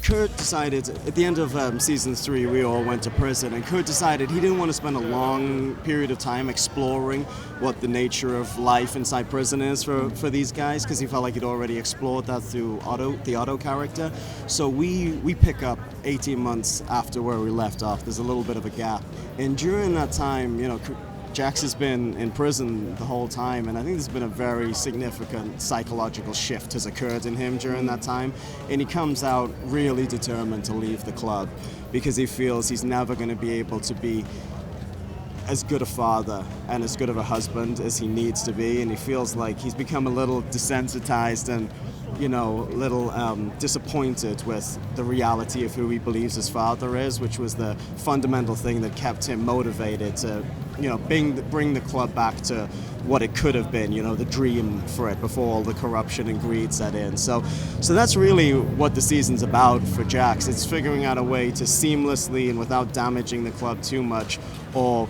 Kurt decided at the end of season 3, we all went to prison, and Kurt decided he didn't want to spend a long period of time exploring what the nature of life inside prison is for these guys, because he felt like he'd already explored that through the Otto character. So we pick up 18 months after where we left off. There's a little bit of a gap, and during that time, Jax has been in prison the whole time, and I think there's been a very significant psychological shift has occurred in him during that time, and he comes out really determined to leave the club because he feels he's never going to be able to be as good a father and as good of a husband as he needs to be, and he feels like he's become a little desensitized and a little disappointed with the reality of who he believes his father is, which was the fundamental thing that kept him motivated to, bring the club back to what it could have been, the dream for it before all the corruption and greed set in. So that's really what the season's about for Jax. It's figuring out a way to seamlessly and without damaging the club too much or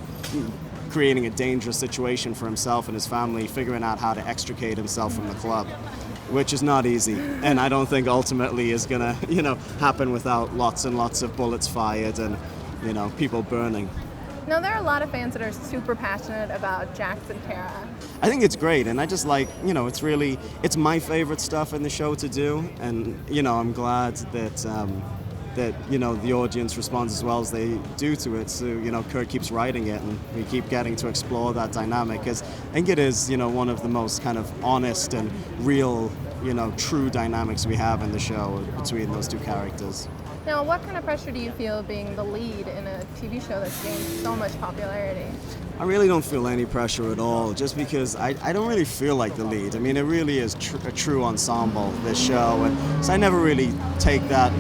creating a dangerous situation for himself and his family, figuring out how to extricate himself from the club, which is not easy, and I don't think ultimately is gonna, happen without lots and lots of bullets fired and, people burning. Now, there are a lot of fans that are super passionate about Jax and Tara. I think it's great, and I just like, it's my favorite stuff in the show to do, and, I'm glad that, the audience responds as well as they do to it. So, Kurt keeps writing it, and we keep getting to explore that dynamic, because I think it is, one of the most kind of honest and real, true dynamics we have in the show between those two characters. Now, what kind of pressure do you feel being the lead in a TV show that's gained so much popularity? I really don't feel any pressure at all, just because I don't really feel like the lead. I mean, it really is a true ensemble, this show, and so I never really take that,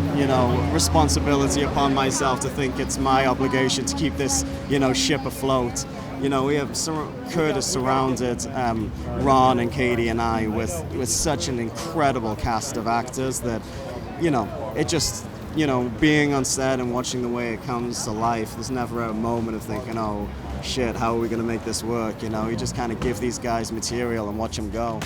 responsibility upon myself to think it's my obligation to keep this, ship afloat. We have Kurt has surrounded Ron and Katie and I with such an incredible cast of actors that, it just, being on set and watching the way it comes to life, there's never a moment of thinking, oh shit, how are we going to make this work? You just kind of give these guys material and watch them go.